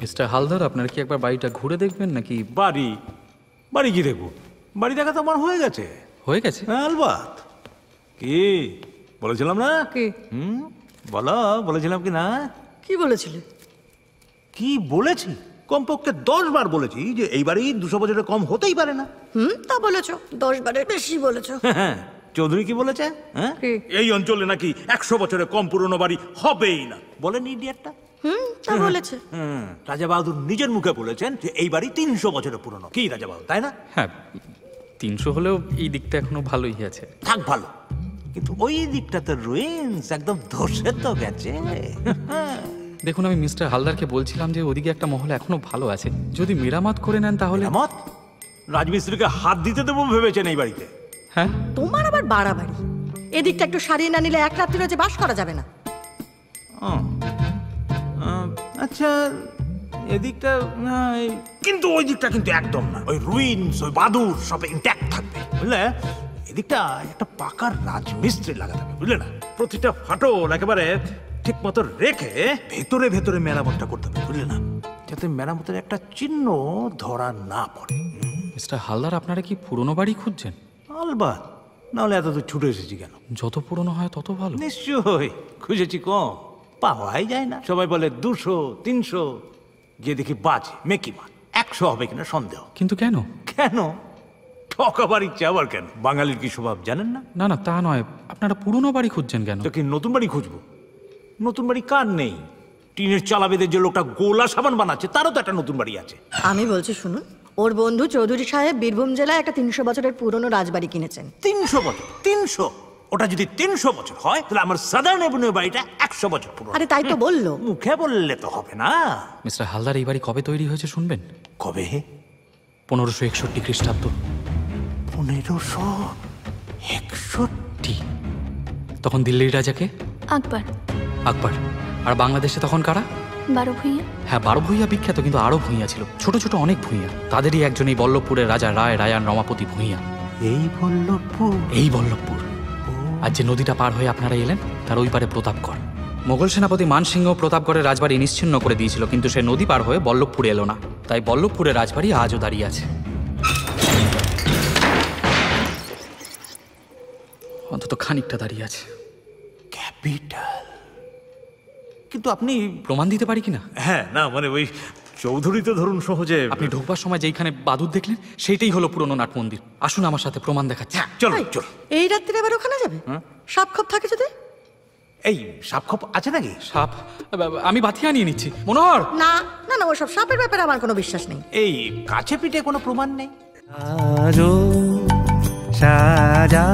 Mister Haldar, আপনার কি একবার বাড়িটা ঘুরে দেখবেন নাকি? বাড়ি বাড়ি কি দেখবো? বাড়ি দেখা তো আমার হয়ে গেছে। হয়ে গেছে? হ্যাঁ, আলবাত। কি বলেছিলাম না? কি? বলো, বলেছিলাম কি না? কি বলেছিলে? কি বলেছি? কমপক্ষে 10 বার বলেছি যে এই বাড়ি 200 বছরের কম হতেই পারে না। তা বলেছো, 10 বারের বেশি বলেছো। হ্যাঁ, চৌধুরী কি বলেছে? হ্যাঁ, কি? এই অঞ্চলে নাকি 100 বছরের কম পুরনো বাড়ি হবেই না। বলেন ইডিয়েটটা? তা বলেছে। রাজা বাহাদুর নিজের মুখে বলেছেন যে এই বাড়ি 300 বছরের পুরনো। কি রাজা বাহাদুর, তাই না? হ্যাঁ, 300 হলেও এই দিকটা এখনো ভালোই আছে। থাক ভালো, কিন্তু ওই দিকটা তো রুইন্স, একদম ধসে তো গেছে। দেখুন, আমি মিস্টার হালদারকে বলছিলাম যে ওদিকে একটা মহল এখনো ভালো আছে, যদি মেরামত করে নেন তাহলে। মত রাজমিস্ত্রিকে হাত দিতে দেবো ভেবেছেন এই বাড়িতে? হ্যাঁ, তোমার আবার বাড়াবাড়ি। এদিকটা একটু সারিয়ে না নিলে এক রাত্রির যে বাস করা যাবে না। আচ্ছা, এদিকটা কিন্তু ওই দিকটা কিন্তু একদম না। ওই রুইন্স, ওই বাদুর সব ইনট্যাক্ট থাকবে, বুঝলে? এদিকটা একটা পাকার রাজমিস্ত্রি লাগাতে হবে, বুঝলে না? প্রতিটা ফাটল একেবারে ঠিক মতো রেখে ভেতরে ভেতরে মেরামতটা করতে হবে, বুঝলে না? যাতে মেরামতের একটা চিহ্ন ধরা না পড়ে। মিস্টার হালদার, আপনারা কি পুরনো বাড়ি খুঁজছেন? আলবাত, নাহলে এত দূর ছুটে এসেছি কেন? যত পুরনো হয় তত ভালো। নিশ্চয়ই, খুঁজেছি কম, পাওয়াই যায় না। সবাই বলে 200, 300, গিয়ে দেখি বাজে মেকিমা 100 হবে কিনা সন্দেহ। কিন্তু কেন? কেন ঠকাবার ইচ্ছে আবার কেন? বাঙালির কি স্বভাব জানেন না? না না, তা নয়, আপনারা পুরনো বাড়ি খুঁজছেন কেন? তো কি নতুন বাড়ি খুঁজবো? নতুন বাড়ি কার নেই? টিনের চালা বেঁধে যে লোকটা গোলা সাবান বানাচ্ছে তারও তো একটা নতুন বাড়ি আছে। আমি বলছি শুনুন, ওর বন্ধু চৌধুরী সাহেব বীরভূম জেলায় একটা 300 বছরের পুরনো রাজবাড়ি কিনেছেন। 300 বছর? 300? ওটা যদি 300 বছর হয় তাহলে আমার সাদার্ন এভিনিউ বাড়িটা 100 বছর পুরনো। আরে তাই তো বললো। মুখে বললে তো হবে না। মিস্টার হালদার, এই বাড়ি কবে তৈরি হয়েছে শুনবেন? কবে? 1561 খ্রিস্টাব্দ। 1561? তখন দিল্লির রাজাকে আকবর। আকবর। আর বাংলাদেশে তখন কারা? 12 ভূঁইয়া। হ্যাঁ, 12 ভূঁইয়া বিখ্যাত, কিন্তু আরো ভূঁইয়া ছিল, ছোট ছোট অনেক ভূঁইয়া। তাদেরই একজন এই বল্লভপুরের রাজা রায় রায়ান রমাপতি ভূঁইয়া। এই বল্লভপুর? এই বল্লভপুর। আর যে নদীটা পার হয়ে আপনারা এলেন তার ওই পারে প্রতাপগড়। মোগল সেনাপতি মানসিংহ প্রতাপগড়ের রাজবাড়ি নিশ্চিহ্ন করে দিয়েছিল, কিন্তু সে নদী পার হয়ে বল্লভপুরে এলো না, তাই বল্লভপুরের রাজবাড়ি আজও দাঁড়িয়ে আছে। অন্তত খানিকটা দাঁড়িয়ে আছে। ক্যাপিটাল। কিন্তু আপনি প্রমাণ দিতে পারি কিনা? হ্যাঁ, না মানে ওই চৌধুরী তো ধরুন সহজে। আপনি ঢোকবার সময় যেইখানে বাদুর দেখলেন সেইটাই হলো পুরনো নাট মন্দির। আসুন আমার সাথে, প্রমাণ দেখাচ্ছি। চলো এই, চলো। এই রাত্রিরে আবার ওখানে যাবে? সাপ খপ থাকে যদি? এই সাপ খপ আছে নাকি? সাপ? আমি বাথিয়া নিয়ে নিচ্ছি মনোহর। না না না, ওসব সাপের ব্যাপারে আমার কোনো বিশ্বাস নেই। এই কাছে পিঠে কোনো প্রমাণ নেই? সাজা